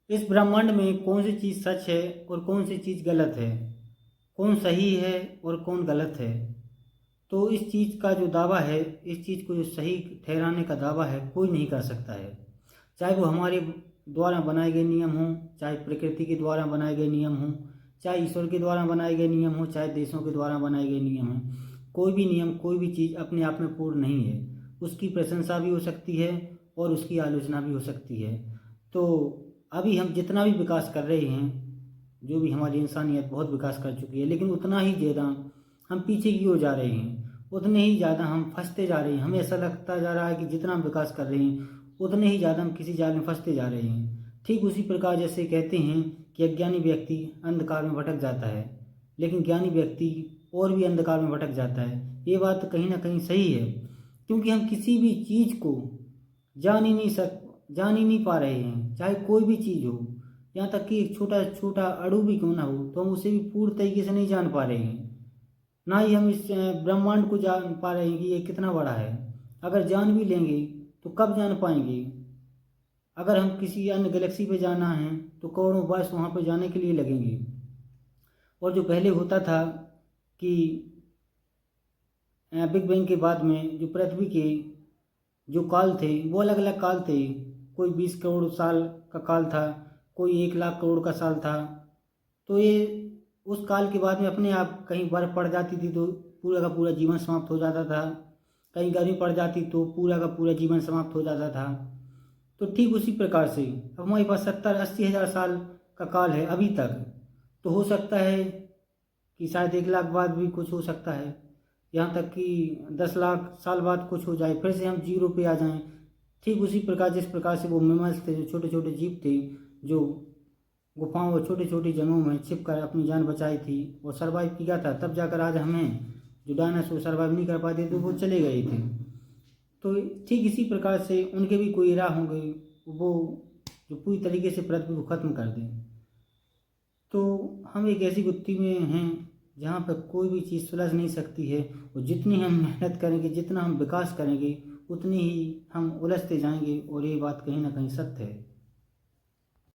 इस ब्रह्मांड में कौन सी चीज़ सच है और कौन सी चीज़ गलत है, कौन सही है और कौन गलत है। तो इस चीज़ का जो दावा है, इस चीज़ को जो सही ठहराने का दावा है, कोई नहीं कर सकता है। चाहे वो हमारे द्वारा बनाए गए नियम हों, चाहे प्रकृति के द्वारा बनाए गए नियम हों, चाहे ईश्वर के द्वारा बनाए गए नियम हों, चाहे देशों के द्वारा बनाए गए नियम हों। कोई भी नियम, कोई भी चीज़ अपने आप में पूर्ण नहीं है। उसकी प्रशंसा भी हो सकती है और उसकी आलोचना भी हो सकती है। तो अभी हम जितना भी विकास कर रहे हैं, जो भी हमारी इंसानियत बहुत विकास कर चुकी है, लेकिन उतना ही ज़्यादा हम पीछे की ओर जा रहे हैं, उतने ही ज़्यादा हम फंसते जा रहे हैं। हमें ऐसा लगता जा रहा है कि जितना हम विकास कर रहे हैं, उतने ही ज़्यादा हम किसी जाल में फंसते जा रहे हैं। ठीक उसी प्रकार जैसे कहते हैं कि अज्ञानी व्यक्ति अंधकार में भटक जाता है, लेकिन ज्ञानी व्यक्ति और भी अंधकार में भटक जाता है। ये बात कहीं ना कहीं सही है, क्योंकि हम किसी भी चीज़ को जान ही नहीं पा रहे हैं। चाहे कोई भी चीज़ हो, यहाँ तक कि एक छोटा छोटा अणु भी क्यों ना हो, तो हम उसे भी पूर्ण तरीके से नहीं जान पा रहे हैं। ना ही हम इस ब्रह्मांड को जान पा रहे हैं कि ये कितना बड़ा है। अगर जान भी लेंगे तो कब जान पाएंगे। अगर हम किसी अन्य गैलेक्सी पे जाना है तो करोड़ों वर्ष वहाँ पे जाने के लिए लगेंगे। और जो पहले होता था कि बिग बैंग के बाद में जो पृथ्वी के जो काल थे, वो अलग अलग काल थे। कोई 20 करोड़ साल का काल था, कोई 1 लाख करोड़ का साल था। तो ये उस काल के बाद में अपने आप कहीं बर्फ पड़ जाती थी तो पूरा का पूरा जीवन समाप्त हो जाता था, कहीं गर्मी पड़ जाती तो पूरा का पूरा जीवन समाप्त हो जाता था। तो ठीक उसी प्रकार से अब हमारे पास 70-80 हज़ार साल का काल है अभी तक। तो हो सकता है कि शायद 1 लाख बाद भी कुछ हो सकता है, यहाँ तक कि 10 लाख साल बाद कुछ हो जाए, फिर से हम जीरो पे आ जाएं। ठीक उसी प्रकार जिस प्रकार से वो मेमल्स थे, जो छोटे छोटे जीव थे, जो गुफाओं और छोटी छोटी जगहों में छिप कर अपनी जान बचाई थी और सरवाइव किया था, तब जाकर आज हमें जो डायनासोर सरवाइव नहीं कर पाते थे वो चले गए थे। तो ठीक इसी प्रकार से उनके भी कोई राह होंगे, वो जो पूरी तरीके से पृथ्वी को ख़त्म कर दें। तो हम एक ऐसी गुत्थी में हैं जहाँ पर कोई भी चीज़ सुलझ नहीं सकती है। और जितनी हम मेहनत करेंगे, जितना हम विकास करेंगे, उतनी ही हम उलझते जाएंगे। और ये बात कहीं ना कहीं सत्य है।